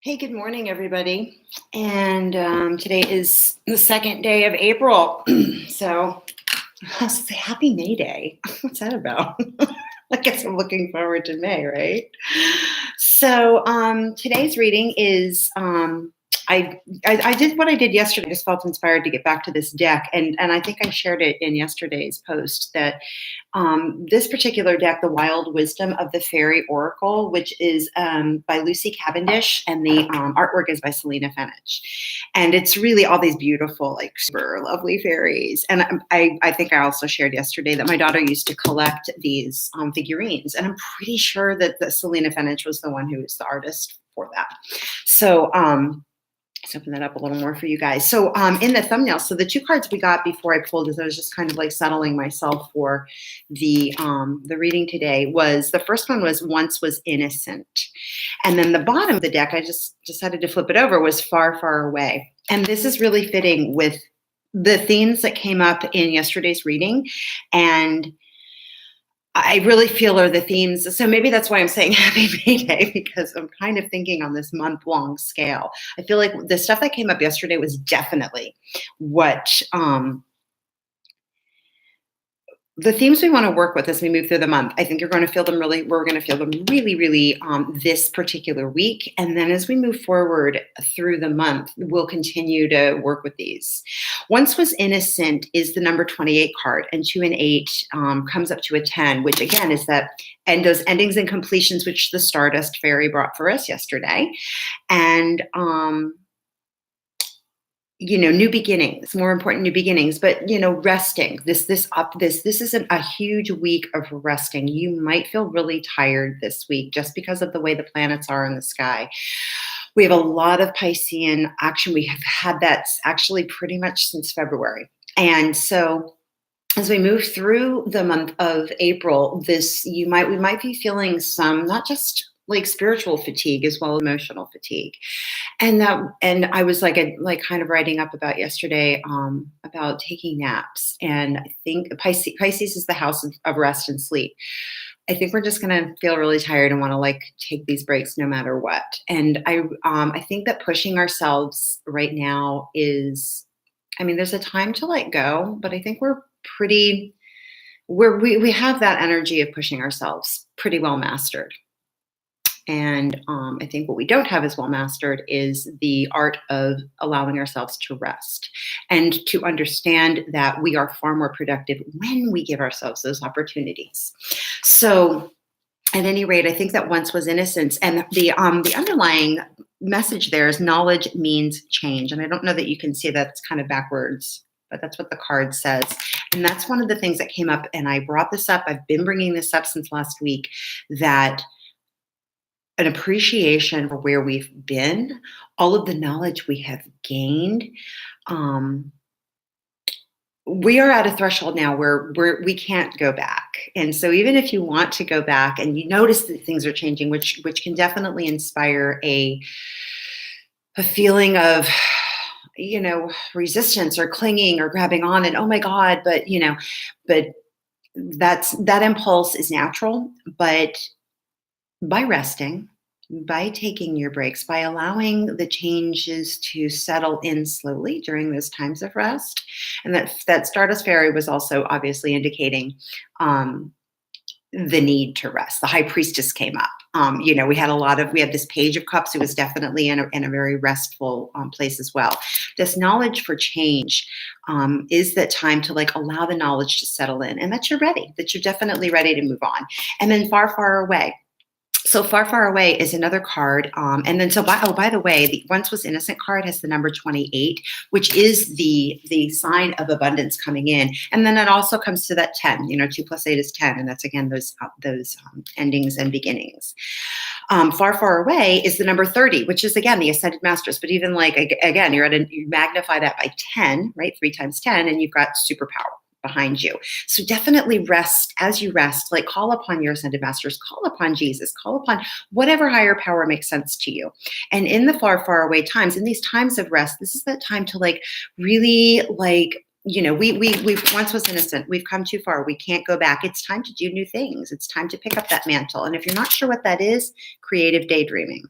Hey, good morning, everybody. And today is the second day of April. So I'll say happy May Day. What's that about? I guess I'm looking forward to May, right? So today's reading is I did what I did yesterday. I just felt inspired to get back to this deck, and I think I shared it in yesterday's post that this particular deck, The Wild Wisdom of the Fairy Oracle, which is by Lucy Cavendish, and the artwork is by Selena Fenich. And it's really all these beautiful, like super lovely fairies. And I think I also shared yesterday that my daughter used to collect these figurines. And I'm pretty sure that Selena Fenich was the one who was the artist for that. So, let's open that up a little more for you guys. So in the thumbnail, so the two cards we got before I pulled, as I was just kind of like settling myself for the reading today, was the first one was Once Was Innocent. And then the bottom of the deck, I just decided to flip it over, was Far, Far Away. And this is really fitting with the themes that came up in yesterday's reading. And I really feel are the themes. So maybe that's why I'm saying Happy May Day, because I'm kind of thinking on this month-long scale. I feel like the stuff that came up yesterday was definitely what the themes we want to work with as we move through the month. I think we're going to feel them really this particular week. And then as we move forward through the month, we'll continue to work with these. Once Was Innocent is the number 28 card, and 2 and 8 comes up to a 10, which again is that, and those endings and completions, which the Stardust Fairy brought for us yesterday. And, new beginnings, more important new beginnings, but, resting. This isn't a huge week of resting. You might feel really tired this week just because of the way the planets are in the sky. We have a lot of Piscean action. We have had that actually pretty much since February. And so as we move through the month of April, we might be feeling some, not just like spiritual fatigue as well as emotional fatigue. And I was kind of writing up about yesterday about taking naps. And I think Pisces is the house of rest and sleep. I think we're just going to feel really tired and want to take these breaks no matter what. And I think that pushing ourselves right now is, there's a time to let go, but I think we have that energy of pushing ourselves pretty well mastered. And I think what we don't have as well mastered is the art of allowing ourselves to rest and to understand that we are far more productive when we give ourselves those opportunities. So at any rate, I think that Once Was Innocence, and the underlying message there is knowledge means change. And I don't know that you can see that, it's kind of backwards, but that's what the card says. And that's one of the things that came up, and I brought this up. I've been bringing this up since last week, that an appreciation for where we've been, all of the knowledge we have gained. We are at a threshold now where we can't go back. And so even if you want to go back and you notice that things are changing, which can definitely inspire a feeling of, resistance or clinging or grabbing on and, oh my God, but that impulse is natural. But by resting, by taking your breaks, by allowing the changes to settle in slowly during those times of rest. And that Stardust Fairy was also obviously indicating the need to rest. The High Priestess came up. We had this Page of Cups who was definitely in a very restful place as well. This knowledge for change is that time to allow the knowledge to settle in, and that you're definitely ready to move on. And then Far, Far Away. So Far, Far Away is another card. And then, by the way, the Once Was Innocent card has the number 28, which is the sign of abundance coming in. And then it also comes to that 10, 2 plus 8 is 10. And that's, again, those endings and beginnings. Far, Far Away is the number 30, which is, again, the Ascended Masters. But even again, you magnify that by 10, right? 3 times 10, and you've got superpower behind you. So definitely rest. As you rest, call upon your Ascended Masters, call upon Jesus, call upon whatever higher power makes sense to you. And in the far, far away times, in these times of rest, this is that time to really we've Once Was Innocent. We've come too far. We can't go back. It's time to do new things. It's time to pick up that mantle. And if you're not sure what that is, creative daydreaming.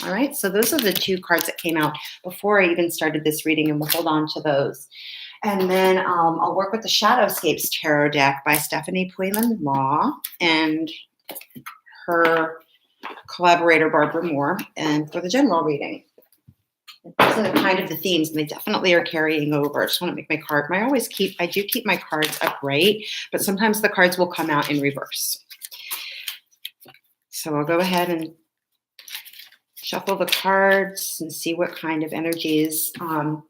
All right, so those are the two cards that came out before I even started this reading, and we'll hold on to those. And then I'll work with the Shadowscapes Tarot deck by Stephanie Puelan Law and her collaborator, Barbara Moore, and for the general reading. Those are kind of the themes, and they definitely are carrying over. I just want to make my card. I do keep my cards upright, but sometimes the cards will come out in reverse. So I'll go ahead and shuffle the cards and see what kind of energies our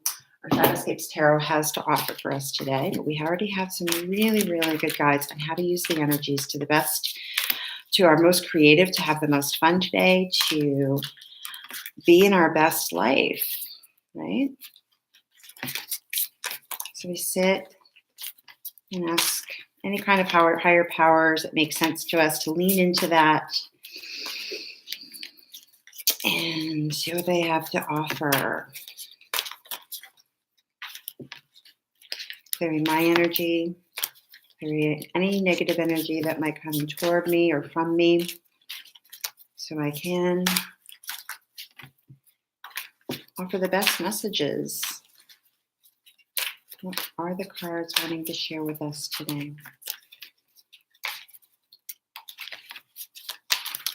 Shadowscapes Tarot has to offer for us today. But we already have some really, really good guides on how to use the energies to the best, to our most creative, to have the most fun today, to be in our best life, right? So we sit and ask any kind of higher powers that make sense to us to lean into that and see what they have to offer. Clearing my energy, clearing any negative energy that might come toward me or from me, so I can offer the best messages. What are the cards wanting to share with us today?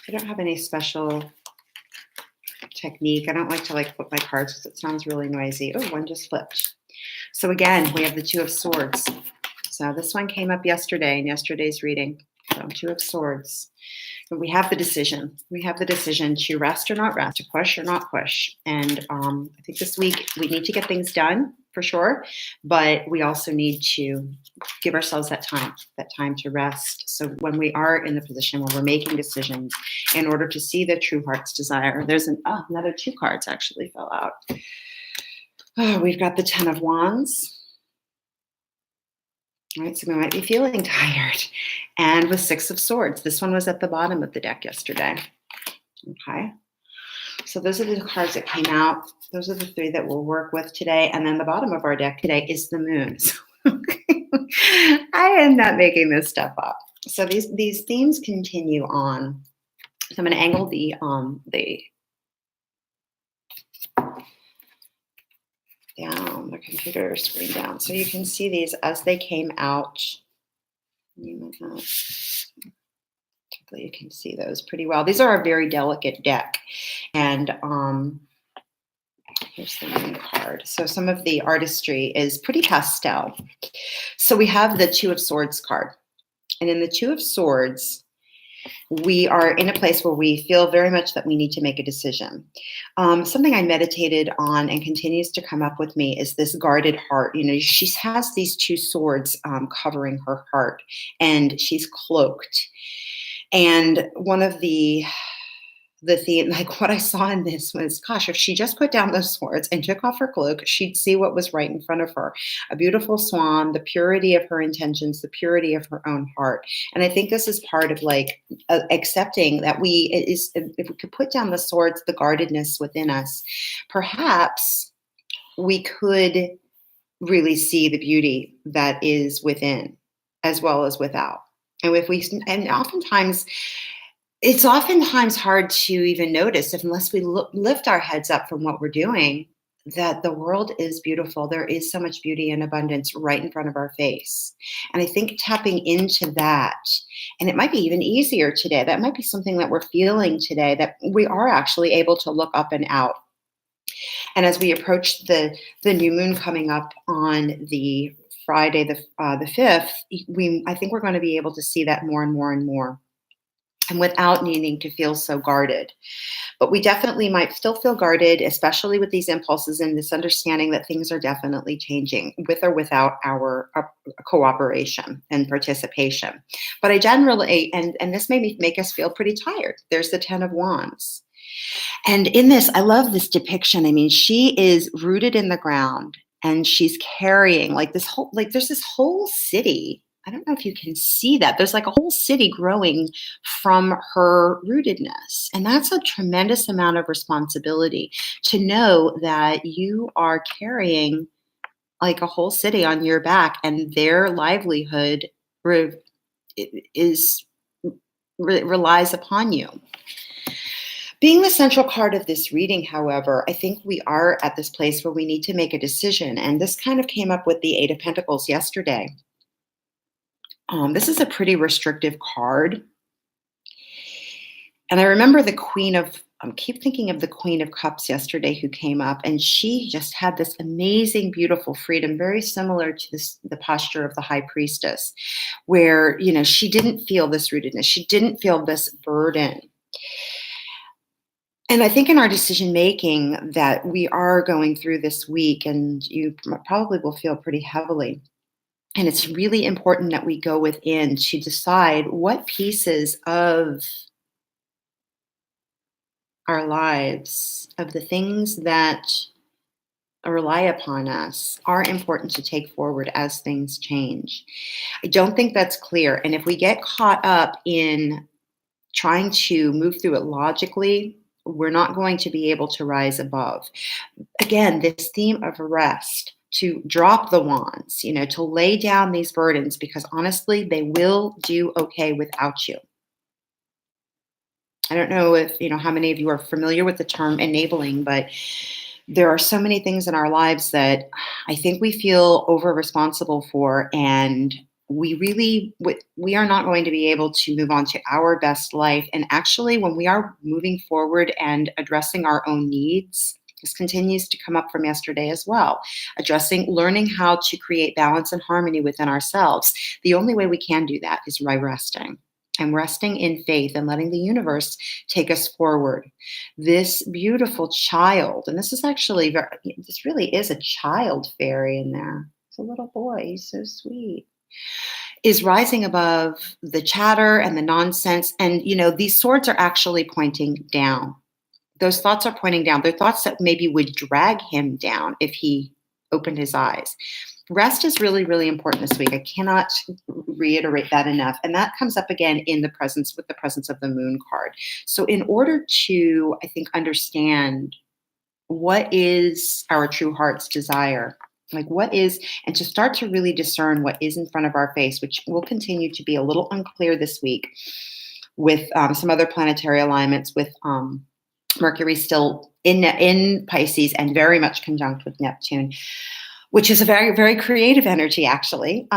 I don't have any special technique. I don't like to flip my cards because it sounds really noisy. Oh, one just flipped. So again, we have the Two of Swords. So this one came up yesterday in yesterday's reading. So Two of Swords. And we have the decision. We have the decision to rest or not rest, to push or not push. And I think this week we need to get things done for sure, but we also need to give ourselves that time to rest. So when we are in the position where we're making decisions in order to see the true heart's desire, there's another two cards actually fell out. Oh, we've got the Ten of Wands. All right, so we might be feeling tired. And with Six of Swords. This one was at the bottom of the deck yesterday. Okay. So those are the cards that came out. Those are the three that we'll work with today. And then the bottom of our deck today is the moon. So, I am not making this stuff up. So these themes continue on. So I'm going to angle the down, the computer screen down, so you can see these as they came out. Hopefully you can see those pretty well. These are a very delicate deck, and here's the moon card. So some of the artistry is pretty pastel. So we have the Two of Swords card, and in the Two of Swords, we are in a place where we feel very much that we need to make a decision. Something I meditated on and continues to come up with me is this guarded heart. You know, she has these two swords covering her heart, and she's cloaked. And one of the theme, like what I saw in this was, gosh, if she just put down those swords and took off her cloak, she'd see what was right in front of her. A beautiful swan, the purity of her intentions, the purity of her own heart. And I think this is part of accepting that if we could put down the swords, the guardedness within us, perhaps we could really see the beauty that is within as well as without. And oftentimes, it's oftentimes hard to even notice unless we lift our heads up from what we're doing, that the world is beautiful. There is so much beauty and abundance right in front of our face. And I think tapping into that, and it might be even easier today, that might be something that we're feeling today, that we are actually able to look up and out. And as we approach the new moon coming up on the Friday, the 5th, I think we're going to be able to see that more and more and more, and without needing to feel so guarded. But we definitely might still feel guarded, especially with these impulses and this understanding that things are definitely changing with or without our cooperation and participation. But I generally, and this made me make us feel pretty tired. There's the Ten of Wands. And in this, I love this depiction. I mean, she is rooted in the ground and she's carrying there's this whole city. I don't know if you can see that. There's like a whole city growing from her rootedness. And that's a tremendous amount of responsibility to know that you are carrying like a whole city on your back, and their livelihood relies upon you. Being the central card of this reading, however, I think we are at this place where we need to make a decision. And this kind of came up with the Eight of Pentacles yesterday. This is a pretty restrictive card. And I remember the Queen of, keep thinking of the Queen of Cups yesterday who came up, and she just had this amazing, beautiful freedom, very similar to the posture of the High Priestess, where, she didn't feel this rootedness. She didn't feel this burden. And I think in our decision making that we are going through this week, and you probably will feel pretty heavily. And it's really important that we go within to decide what pieces of our lives, of the things that rely upon us, are important to take forward as things change. I don't think that's clear. And if we get caught up in trying to move through it logically, we're not going to be able to rise above. Again, this theme of rest, to drop the wands, to lay down these burdens, because honestly, they will do okay without you. I don't know if, how many of you are familiar with the term enabling, but there are so many things in our lives that I think we feel over responsible for, and we are not going to be able to move on to our best life. And actually, when we are moving forward and addressing our own needs, this continues to come up from yesterday as well, learning how to create balance and harmony within ourselves. The only way we can do that is by resting. And resting in faith and letting the universe take us forward. This beautiful child, and this really is a child fairy in there. It's a little boy, he's so sweet, is rising above the chatter and the nonsense. And, these swords are actually pointing down. Those thoughts are pointing down. They're thoughts that maybe would drag him down if he opened his eyes. Rest is really, really important this week. I cannot reiterate that enough. And that comes up again with the presence of the Moon card. So in order to, I think, understand what is our true heart's desire, and to start to really discern what is in front of our face, which will continue to be a little unclear this week with some other planetary alignments, with Mercury still in Pisces and very much conjunct with Neptune, which is a very, very creative energy, actually.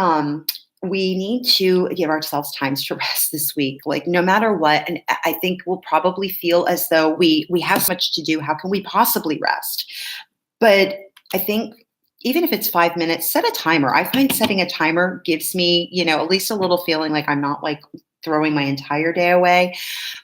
We need to give ourselves times to rest this week, no matter what. And I think we'll probably feel as though we have so much to do. How can we possibly rest? But I think even if it's 5 minutes, set a timer. I find setting a timer gives me, at least a little feeling like I'm not throwing my entire day away,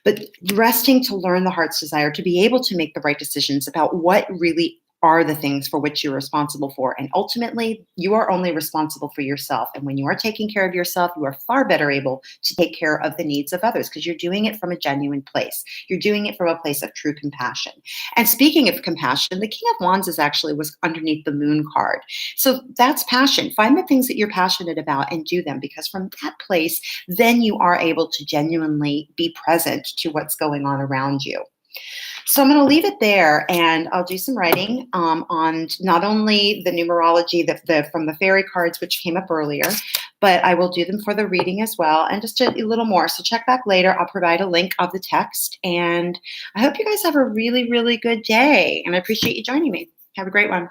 but resting to learn the heart's desire, to be able to make the right decisions about what really are the things for which you're responsible for. And ultimately, you are only responsible for yourself. And when you are taking care of yourself, you are far better able to take care of the needs of others, because you're doing it from a genuine place. You're doing it from a place of true compassion. And speaking of compassion, the King of Wands was underneath the Moon card. So that's passion. Find the things that you're passionate about and do them, because from that place, then you are able to genuinely be present to what's going on around you. So I'm going to leave it there, and I'll do some writing on not only the numerology from the fairy cards, which came up earlier, but I will do them for the reading as well, and just a little more. So check back later. I'll provide a link of the text, and I hope you guys have a really, really good day, and I appreciate you joining me. Have a great one.